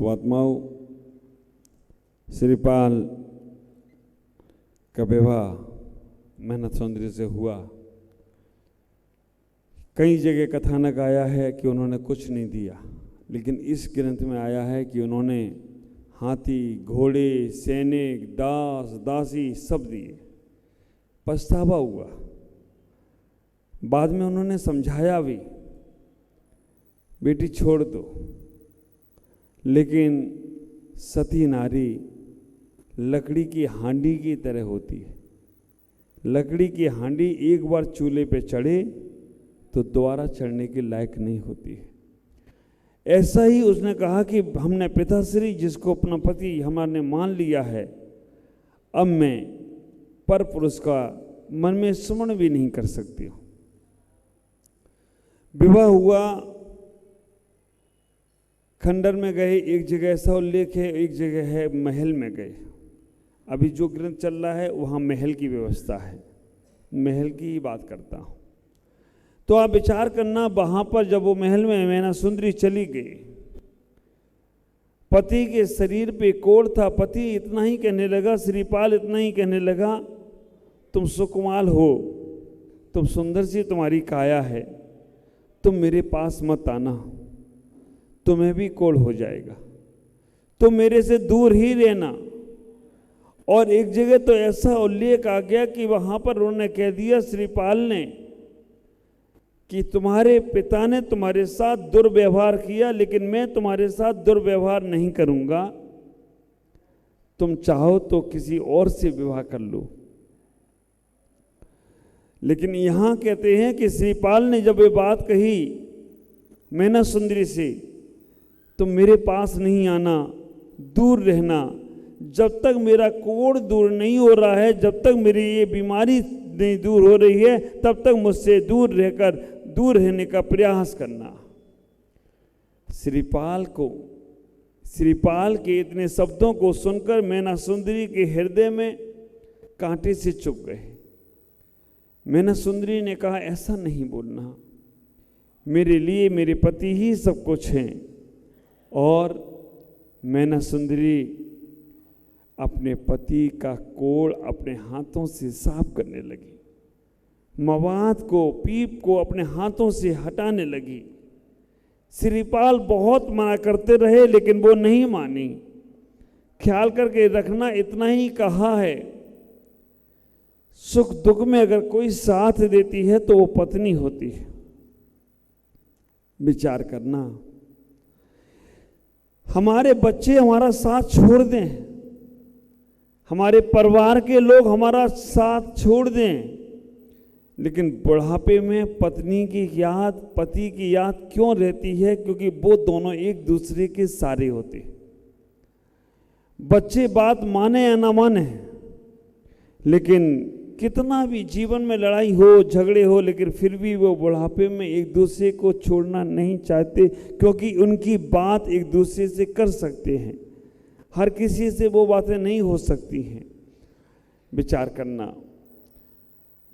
शुभात्माओं, श्रीपाल का विवाह मेहनत सौंदर्य से हुआ। कई जगह कथानक आया है कि उन्होंने कुछ नहीं दिया, लेकिन इस ग्रंथ में आया है कि उन्होंने हाथी, घोड़े, सैनिक, दास, दासी सब दिए। पछतावा हुआ, बाद में उन्होंने समझाया भी, बेटी छोड़ दो। लेकिन सती नारी लकड़ी की हांडी की तरह होती है। लकड़ी की हांडी एक बार चूल्हे पे चढ़े तो दोबारा चढ़ने के लायक नहीं होती है। ऐसा ही उसने कहा कि हमने पिताश्री जिसको अपना पति हमारे मान लिया है, अब मैं पर पुरुष का मन में स्मरण भी नहीं कर सकती हूँ। विवाह हुआ, खंडर में गए, एक जगह ऐसा उल्लेख है, एक जगह है महल में गए। अभी जो ग्रंथ चल रहा है वहाँ महल की व्यवस्था है, महल की ही बात करता हूँ। तो आप विचार करना, वहाँ पर जब वो महल में मैना सुंदरी चली गई, पति के शरीर पे कोढ़ था। पति इतना ही कहने लगा, श्रीपाल इतना ही कहने लगा, तुम सुकुमाल हो, तुम सुंदर सी तुम्हारी काया है, तुम मेरे पास मत आना, तुम्हें भी कोढ़ हो जाएगा, तुम मेरे से दूर ही रहना। और एक जगह तो ऐसा उल्लेख आ गया कि वहां पर उन्होंने कह दिया श्रीपाल ने कि तुम्हारे पिता ने तुम्हारे साथ दुर्व्यवहार किया, लेकिन मैं तुम्हारे साथ दुर्व्यवहार नहीं करूंगा, तुम चाहो तो किसी और से विवाह कर लो। लेकिन यहां कहते हैं कि श्रीपाल ने जब ये बात कही मैना सुंदरी से, तुम मेरे पास नहीं आना, दूर रहना, जब तक मेरा कोढ़ दूर नहीं हो रहा है, जब तक मेरी ये बीमारी नहीं दूर हो रही है, तब तक मुझसे दूर रहने का प्रयास करना। श्रीपाल के इतने शब्दों को सुनकर मैना सुंदरी के हृदय में कांटे से चुभ गए। मैना सुंदरी ने कहा, ऐसा नहीं बोलना, मेरे लिए मेरे पति ही सब कुछ हैं। और मैना सुंदरी अपने पति का कोढ़ अपने हाथों से साफ करने लगी, मवाद को, पीप को अपने हाथों से हटाने लगी। श्रीपाल बहुत मना करते रहे, लेकिन वो नहीं मानी। ख्याल करके रखना, इतना ही कहा है, सुख दुख में अगर कोई साथ देती है तो वो पत्नी होती है। विचार करना, हमारे बच्चे हमारा साथ छोड़ दें, हमारे परिवार के लोग हमारा साथ छोड़ दें, लेकिन बुढ़ापे में पत्नी की याद, पति की याद क्यों रहती है? क्योंकि वो दोनों एक दूसरे के सारे होते हैं। बच्चे बात माने या ना माने, लेकिन कितना भी जीवन में लड़ाई हो, झगड़े हो, लेकिन फिर भी वो बुढ़ापे में एक दूसरे को छोड़ना नहीं चाहते, क्योंकि उनकी बात एक दूसरे से कर सकते हैं। हर किसी से वो बातें नहीं हो सकती हैं। विचार करना,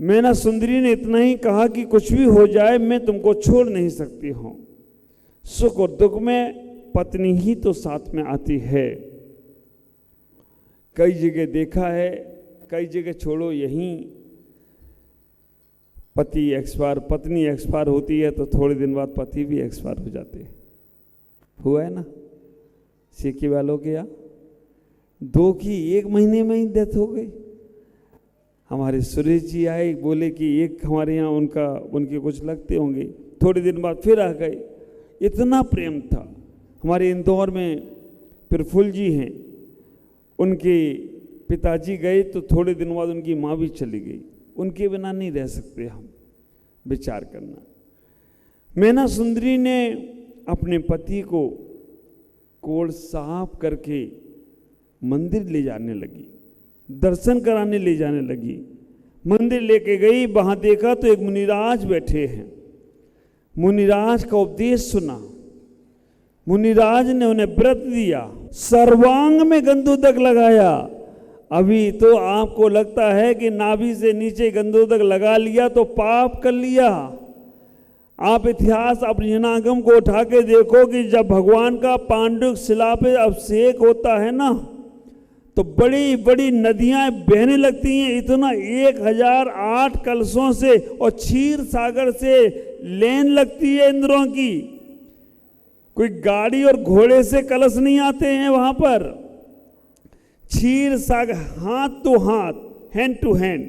मैना सुंदरी ने इतना ही कहा कि कुछ भी हो जाए मैं तुमको छोड़ नहीं सकती हूँ। सुख और दुख में पत्नी ही तो साथ में आती है। कई जगह देखा है, कई जगह छोड़ो, यहीं पति एक्सपायर, पत्नी एक्सपायर होती है तो थोड़े दिन बाद पति भी एक्सपायर हो जाते हैं। हुआ है ना, सीखी वालों के यहाँ 2 की 1 महीने में ही डेथ हो गई। हमारे सुरेश जी आए, बोले कि एक हमारे यहाँ उनके कुछ लगते होंगे, थोड़े दिन बाद फिर आ गए। इतना प्रेम था। हमारे इंदौर में प्रफुल्ल जी हैं, उनके पिताजी गए तो थोड़े दिन बाद उनकी माँ भी चली गई। उनके बिना नहीं रह सकते हम। विचार करना, मैना सुंदरी ने अपने पति को कोढ़ साफ करके मंदिर ले जाने लगी, दर्शन कराने ले जाने लगी। मंदिर लेके गई, वहां देखा तो एक मुनिराज बैठे हैं। मुनिराज का उपदेश सुना। मुनिराज ने उन्हें व्रत दिया, सर्वांग में गंधोदक लगाया। अभी तो आपको लगता है कि नाभि से नीचे गंधोदक लगा लिया तो पाप कर लिया। आप इतिहास अपरिजनागम को उठा के देखो कि जब भगवान का पांडुक शिला पे अभिषेक होता है ना, तो बड़ी बड़ी नदियां बहने लगती हैं। इतना 1008 कलशों से और क्षीर सागर से लेन लगती है इंद्रों की। कोई गाड़ी और घोड़े से कलश नहीं आते हैं वहां पर। क्षीर सागर, हाथ टू हाथ, हैंड टू हैंड,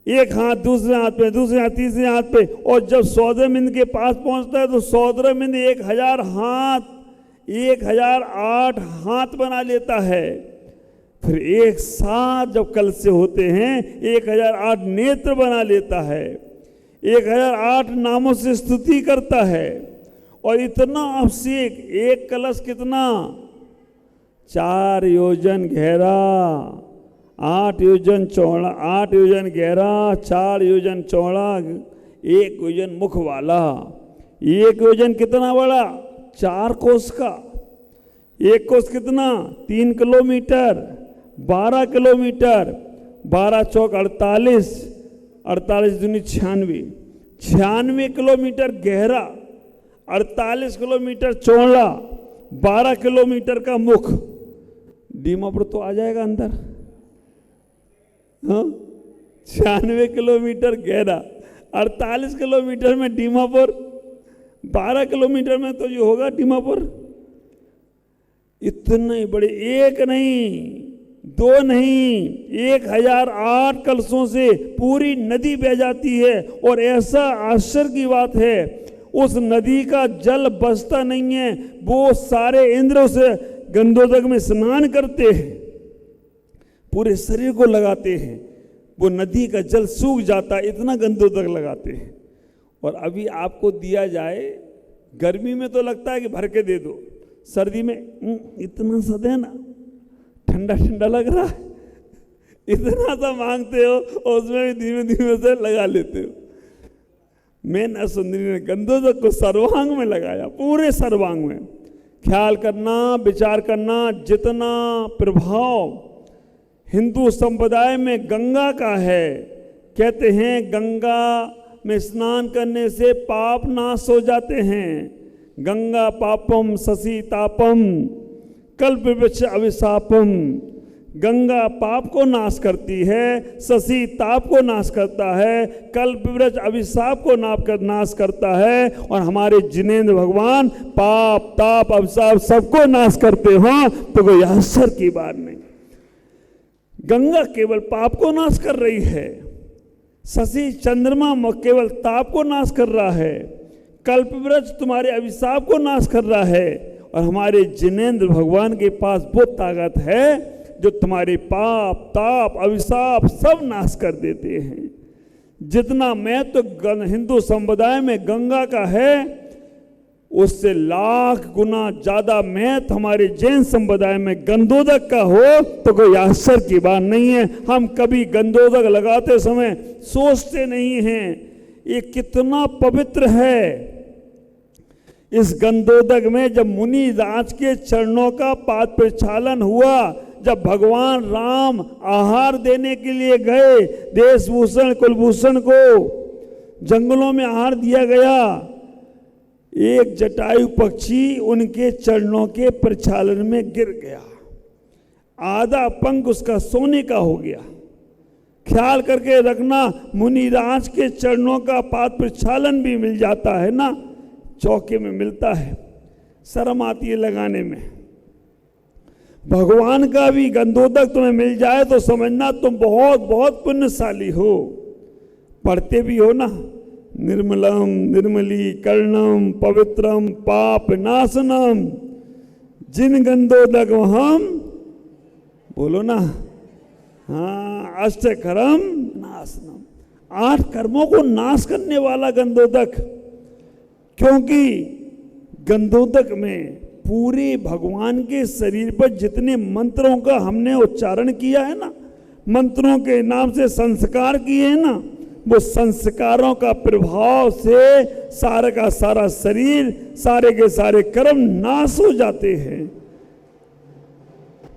एक हाथ दूसरे हाथ पे, दूसरे हाथ तीसरे हाथ पे। और जब सौदरमिंद के पास पहुंचता है तो सौदरमिंद 1000 हाथ, 1008 हाथ बना लेता है। फिर एक साथ जब कलश से होते हैं 1008 नेत्र बना लेता है, 1008 नामों से स्तुति करता है। और इतना अभिषेक, एक कलश कितना, 4 योजन गहरा, 8 योजन चौड़ा, 8 योजन गहरा, 4 योजन चौड़ा, 1 योजन मुख वाला। 1 योजन कितना बड़ा, 4 कोस का। 1 कोस कितना, 3 किलोमीटर, 12 किलोमीटर, 12 चौक 48, 48 दूनी 96, 96 किलोमीटर गहरा, 48 किलोमीटर चौड़ा, 12 किलोमीटर का मुख। दीमापुर तो आ जाएगा अंदर, हाँ। 96 किलोमीटर गहरा, 48 किलोमीटर में दीमापुर, 12 किलोमीटर में तो ये होगा दीमापुर। इतने बड़े, एक नहीं, 2 नहीं, 1008 कलशों से पूरी नदी बह जाती है। और ऐसा आश्चर्य की बात है, उस नदी का जल बसता नहीं है। वो सारे इंद्र से गंधोदक में स्नान करते हैं, पूरे शरीर को लगाते हैं, वो नदी का जल सूख जाता है, इतना गंधोदक लगाते हैं। और अभी आपको दिया जाए, गर्मी में तो लगता है कि भर के दे दो, सर्दी में इतना सा देना, ठंडा ठंडा लग रहा है, इतना सा मांगते हो और उसमें भी धीमे धीमे से लगा लेते हो। मैना सुंदरी ने गंधोदक को सर्वांग में लगाया, पूरे सर्वांग में। ख्याल करना, विचार करना, जितना प्रभाव हिंदू संप्रदाय में गंगा का है। कहते हैं गंगा में स्नान करने से पाप नाश हो जाते हैं। गंगा पापम शशि तापम कल्प वृक्ष अभिशापम। गंगा पाप को नाश करती है, शशि ताप को नाश करता है, कल्प वृक्ष अभिशाप को नाश करता है। और हमारे जिनेंद्र भगवान पाप ताप अभिशाप सबको नाश करते हो तो कोई आश्चर्य की बात नहीं। गंगा केवल पाप को नाश कर रही है, शशि चंद्रमा केवल ताप को नाश कर रहा है, कल्प वृक्ष तुम्हारे अभिशाप को नाश कर रहा है। और हमारे जिनेंद्र भगवान के पास वो ताकत है जो तुम्हारे पाप ताप अभिशाप सब नाश कर देते हैं। जितना महत्व तो हिंदू संप्रदाय में गंगा का है, उससे लाख गुना ज्यादा महत्व हमारे जैन संप्रदाय में गंधोदक का हो तो कोई आश्चर्य की बात नहीं है। हम कभी गंधोदक लगाते समय सोचते नहीं हैं ये कितना पवित्र है। इस गंधोदक में जब मुनि राज के चरणों का पाद प्रक्षालन हुआ, जब भगवान राम आहार देने के लिए गए, देशभूषण कुलभूषण को जंगलों में आहार दिया गया, एक जटायु पक्षी उनके चरणों के प्रक्षालन में गिर गया, आधा पंख उसका सोने का हो गया। ख्याल करके रखना, मुनिराज के चरणों का पाद प्रक्षालन भी मिल जाता है ना, चौके में मिलता है, शर्म आती है लगाने में। भगवान का भी गंधोदक तुम्हें मिल जाए तो समझना तुम बहुत बहुत पुण्यशाली हो। पढ़ते भी हो ना, निर्मलम निर्मली कर्णम पवित्रम पाप नाशनम जिन गंधोदक हम, बोलो ना, हाँ, अष्टकर्म नाशनम, 8 कर्मों को नाश करने वाला गंधोदक। क्योंकि गंधोदक में पूरे भगवान के शरीर पर जितने मंत्रों का हमने उच्चारण किया है ना, मंत्रों के नाम से संस्कार किए हैं ना, वो संस्कारों का प्रभाव से सारे का सारा शरीर, सारे के सारे कर्म नाश हो जाते हैं।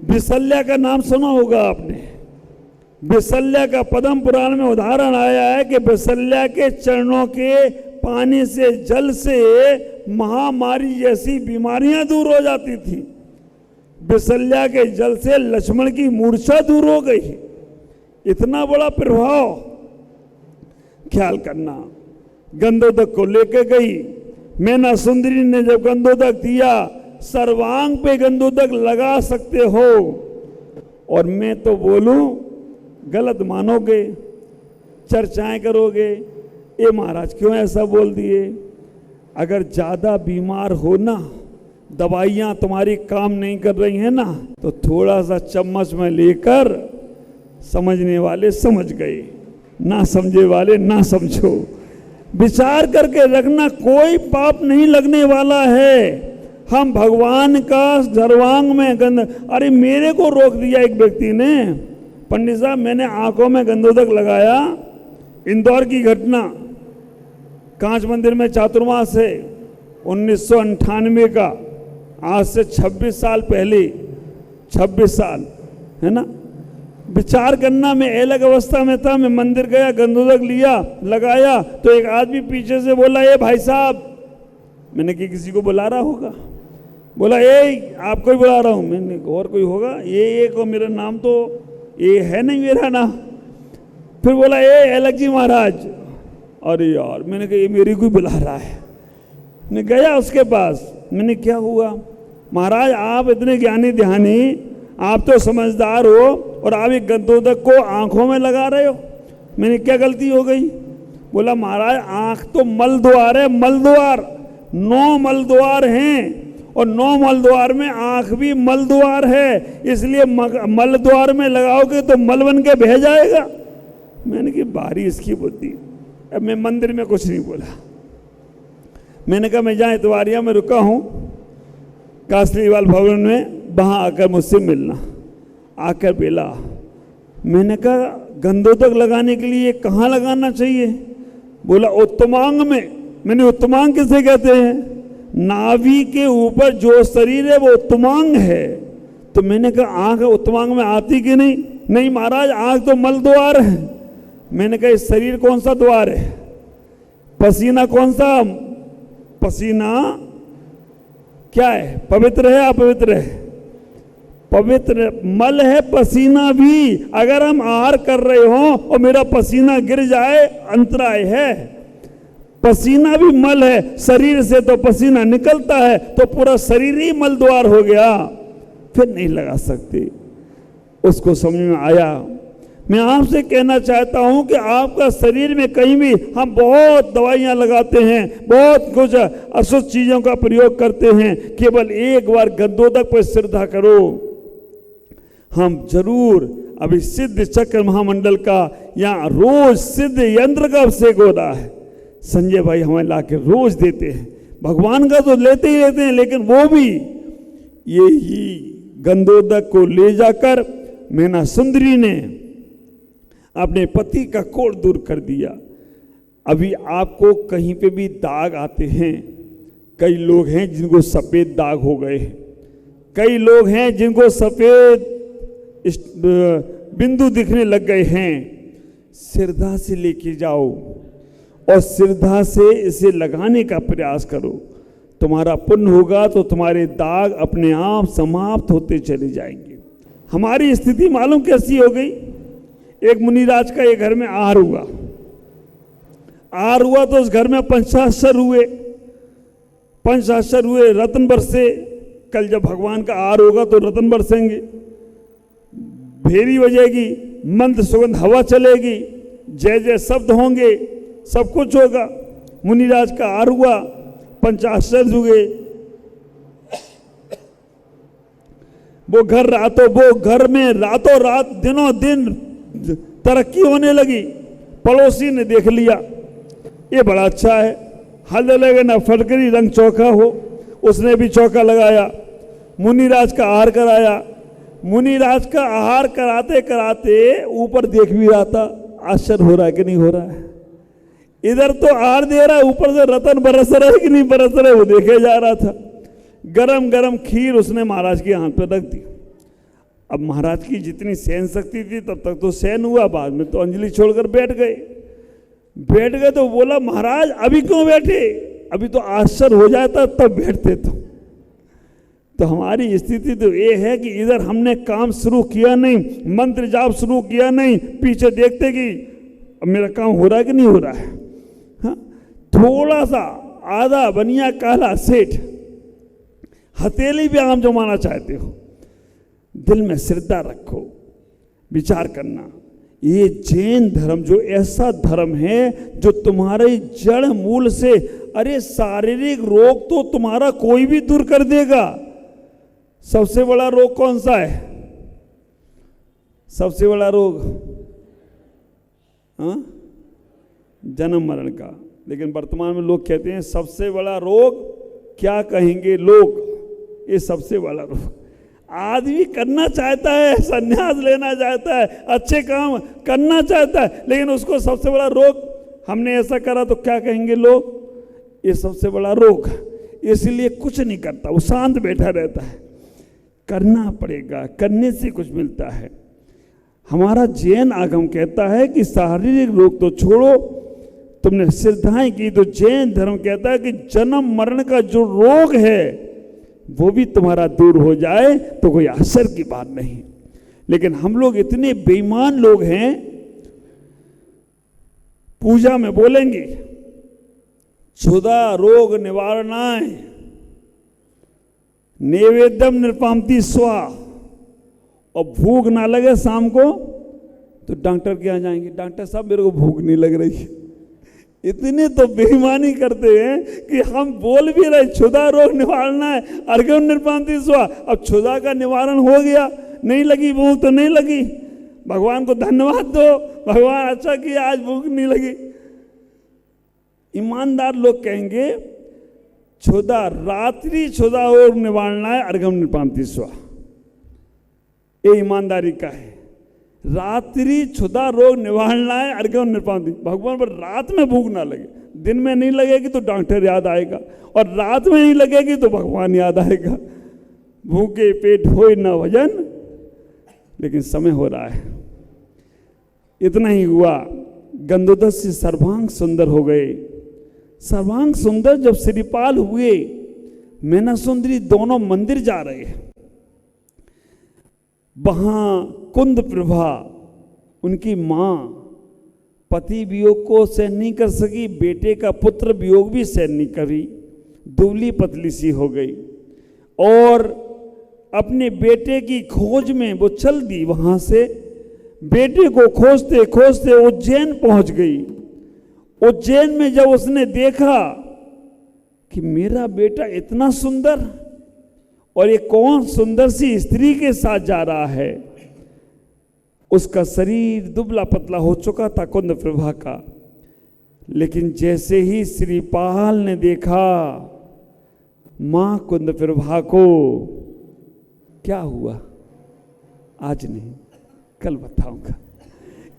विशल्या का नाम सुना होगा आपने। विशल्या का पद्म पुराण में उदाहरण आया है कि विशल्या के चरणों के पानी से, जल से महामारी जैसी बीमारियां दूर हो जाती थी। बिसल्या के जल से लक्ष्मण की मूर्छा दूर हो गई। इतना बड़ा प्रभाव। ख्याल करना, गंधोदक को लेके गई मैना सुंदरी ने। जब गंधोदक दिया, सर्वांग पे गंधोदक लगा सकते हो। और मैं तो बोलूं, गलत मानोगे, चर्चाएं करोगे, ये महाराज क्यों ऐसा बोल दिए। अगर ज्यादा बीमार हो ना, दवाइयां तुम्हारी काम नहीं कर रही हैं ना, तो थोड़ा सा चम्मच में लेकर, समझने वाले समझ गए, ना समझे वाले ना समझो। विचार करके रखना, कोई पाप नहीं लगने वाला है। हम भगवान का सर्वांग में गंध, अरे मेरे को रोक दिया एक व्यक्ति ने, पंडित साहब मैंने आंखों में गंधोदक लगाया। इंदौर की घटना, कांच मंदिर में चातुर्मास है, 1998 का, आज से 26 साल पहले, 26 साल है ना। विचार करना, मैं अलग अवस्था में था, मैं मंदिर गया, गंधोदक लिया, लगाया, तो एक आदमी पीछे से बोला, ए भाई साहब, मैंने कि किसी को बुला रहा होगा, बोला ए आपको ही बुला रहा हूँ। मैंने और कोई होगा, ये को मेरा नाम तो ये है नहीं मेरा नाम। फिर बोला ए अलग जी महाराज। अरे यार, मैंने कहा ये मेरी कोई बुला रहा है। मैं गया उसके पास, मैंने क्या हुआ महाराज, आप इतने ज्ञानी ध्यानी, आप तो समझदार हो, और आप एक गंधोदक को आंखों में लगा रहे हो। मैंने क्या गलती हो गई। बोला महाराज आंख तो मल द्वार है, मल द्वार, 9 मल द्वार हैं, और 9 मल द्वार में आंख भी मल द्वार है, इसलिए मल द्वार में लगाओगे तो मल बन के बह जाएगा। मैंने कहा बारी इसकी बुद्धि। अब मैं मंदिर में कुछ नहीं बोला। मैंने कहा मैं जहाँ इतवारिया में रुका हूँ, कासलीवाल भवन में, वहाँ आकर मुझसे मिलना। आकर मिला। मैंने कहा गंधोदक लगाने के लिए कहाँ लगाना चाहिए। बोला उत्तमांग में। मैंने उत्तमांग किसे कहते हैं, नाभि के ऊपर जो शरीर है वो उत्तमांग है। तो मैंने कहा आंख उत्तमांग में आती कि नहीं। नहीं महाराज आंख तो मल द्वार है। मैंने कहा इस शरीर कौन सा द्वार है, पसीना कौन सा, पसीना क्या है, पवित्र है अपवित्र है, पवित्र मल है पसीना भी। अगर हम आहार कर रहे हो और मेरा पसीना गिर जाए, अंतराय है। पसीना भी मल है, शरीर से तो पसीना निकलता है, तो पूरा शरीर ही मल द्वार हो गया, फिर नहीं लगा सकते। उसको समझ में आया। मैं आपसे कहना चाहता हूं कि आपका शरीर में कहीं भी हम बहुत दवाइयां लगाते हैं, बहुत कुछ अशुद्ध चीजों का प्रयोग करते हैं, केवल एक बार गंधोदक पर श्रद्धा करो। हम जरूर अभी सिद्ध चक्र महामंडल का यहाँ रोज सिद्ध यंत्र का अभिषेक हो रहा है। संजय भाई हमें लाके रोज देते हैं। भगवान का तो लेते ही लेते हैं, लेकिन वो भी ये ही गंधोदक को ले जाकर मैना सुंदरी ने अपने पति का कोढ़ दूर कर दिया। अभी आपको कहीं पे भी दाग आते हैं, कई लोग हैं जिनको सफेद दाग हो गए, कई लोग हैं जिनको सफेद बिंदु दिखने लग गए हैं, श्रद्धा से लेके जाओ और श्रद्धा से इसे लगाने का प्रयास करो। तुम्हारा पुण्य होगा तो तुम्हारे दाग अपने आप समाप्त होते चले जाएंगे। हमारी स्थिति मालूम कैसी हो गई। एक मुनिराज का एक घर में आहार हुआ। आहार हुआ तो उस घर में पंचाक्षर हुए, पंचाक्षर हुए, रत्न बरसे। कल जब भगवान का आहार होगा तो रत्न बरसेंगे, भेरी बजेगी, मंद सुगंध हवा चलेगी, जय जय शब्द होंगे, सब कुछ होगा। मुनिराज का आहार हुआ, पंचाक्षर हुए। वो घर में रातों रात दिनों दिन तरक्की होने लगी। पड़ोसी ने देख लिया ये बड़ा अच्छा है, हल लगे ना फटकरी रंग चौका हो, उसने भी चौका लगाया। मुनिराज का आहार कराया। मुनिराज का आहार कराते कराते ऊपर देख भी रहा था, आश्चर्य हो रहा है कि नहीं हो रहा है। इधर तो आहार दे रहा है, ऊपर से रतन बरस रहा है कि नहीं बरस रहा है, वो देखे जा रहा था। गरम गरम खीर उसने महाराज के हाथ पे रख दी। अब महाराज की जितनी सहन शक्ति थी तब तक तो सहन हुआ, बाद में तो अंजलि छोड़कर बैठ गए। बैठ गए तो बोला महाराज अभी क्यों बैठे, अभी तो आश्चर्य हो जाता तब बैठते। तो हमारी स्थिति तो ये है कि इधर हमने काम शुरू किया नहीं, मंत्र जाप शुरू किया नहीं, पीछे देखते कि मेरा काम हो रहा है कि नहीं हो रहा है। हाँ, थोड़ा सा आधा बनिया काला सेठ हथेली भी आम जमाना चाहते हो, दिल में श्रद्धा रखो, विचार करना। ये जैन धर्म जो ऐसा धर्म है जो तुम्हारे जड़ मूल से, अरे शारीरिक रोग तो तुम्हारा कोई भी दूर कर देगा। सबसे बड़ा रोग कौन सा है? सबसे बड़ा रोग जन्म मरण का। लेकिन वर्तमान में लोग कहते हैं सबसे बड़ा रोग, क्या कहेंगे लोग, ये सबसे बड़ा रोग। आदमी करना चाहता है, संन्यास लेना चाहता है, अच्छे काम करना चाहता है, लेकिन उसको सबसे बड़ा रोग, हमने ऐसा करा तो क्या कहेंगे लोग, ये सबसे बड़ा रोग। इसलिए कुछ नहीं करता, वो शांत बैठा रहता है। करना पड़ेगा, करने से कुछ मिलता है। हमारा जैन आगम कहता है कि शारीरिक रोग तो छोड़ो, तुमने श्रद्धाएं की, तो जैन धर्म कहता है कि जन्म मरण का जो रोग है वो भी तुम्हारा दूर हो जाए तो कोई आश्चर्य की बात नहीं। लेकिन हम लोग इतने बेईमान लोग हैं, पूजा में बोलेंगे क्षुधा रोग निवारणाय नैवेद्यम निर्पामति स्वा, और भूख ना लगे शाम को तो डॉक्टर के यहाँ जाएंगे, डॉक्टर साहब मेरे को भूख नहीं लग रही है। इतने तो बेईमानी करते हैं कि हम बोल भी रहे क्षुधा रोग निवारना है, अर्घ्यम निर्पामति स्वा, अब क्षुधा का निवारण हो गया, नहीं लगी भूख तो नहीं लगी, भगवान को धन्यवाद दो, भगवान अच्छा किया आज भूख नहीं लगी। ईमानदार लोग कहेंगे क्षुधा रात्रि क्षुधा रोग निवारना है, अर्घ्यम निर्पामति स्वा, ये ईमानदारी का है। रात्रि क्षुधा रोग निवारना है, अर्घ्यम निर्पामति। भगवान पर रात में भूख ना लगे, दिन में नहीं लगेगी तो डॉक्टर याद आएगा, और रात में नहीं लगेगी तो भगवान याद आएगा। भूखे पेट होए न वजन, लेकिन समय हो रहा है। इतना ही हुआ, गंधोदस्य सर्वांग सुंदर हो गए। सर्वांग सुंदर जब श्रीपाल हुए, मैना सुंदरी दोनों मंदिर जा रहे हैं, वहां कुंद प्रभा उनकी मां पति वियोग को सहन नहीं कर सकी, बेटे का पुत्र वियोग भी सहन नहीं करी, दुबली पतली सी हो गई और अपने बेटे की खोज में वो चल दी। वहां से बेटे को खोजते खोजते उज्जैन पहुंच गई। उज्जैन में जब उसने देखा कि मेरा बेटा इतना सुंदर और ये कौन सुंदर सी स्त्री के साथ जा रहा है, उसका शरीर दुबला पतला हो चुका था कुंद प्रभा का। लेकिन जैसे ही श्रीपाल ने देखा मां कुंद प्रभा को, क्या हुआ आज नहीं कल बताऊंगा।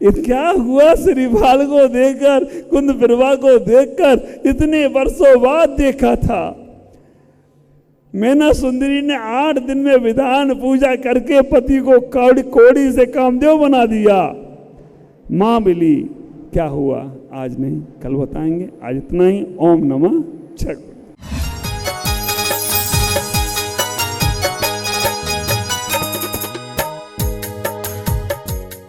ये क्या हुआ श्रीपाल को देखकर, कुंद प्रभा को देखकर, इतने वर्षों बाद देखा था। मैना सुंदरी ने 8 दिन में विधान पूजा करके पति को कोड़ी से कामदेव बना दिया। मां मिली, क्या हुआ आज नहीं कल बताएंगे। आज इतना ही। ओम नमः।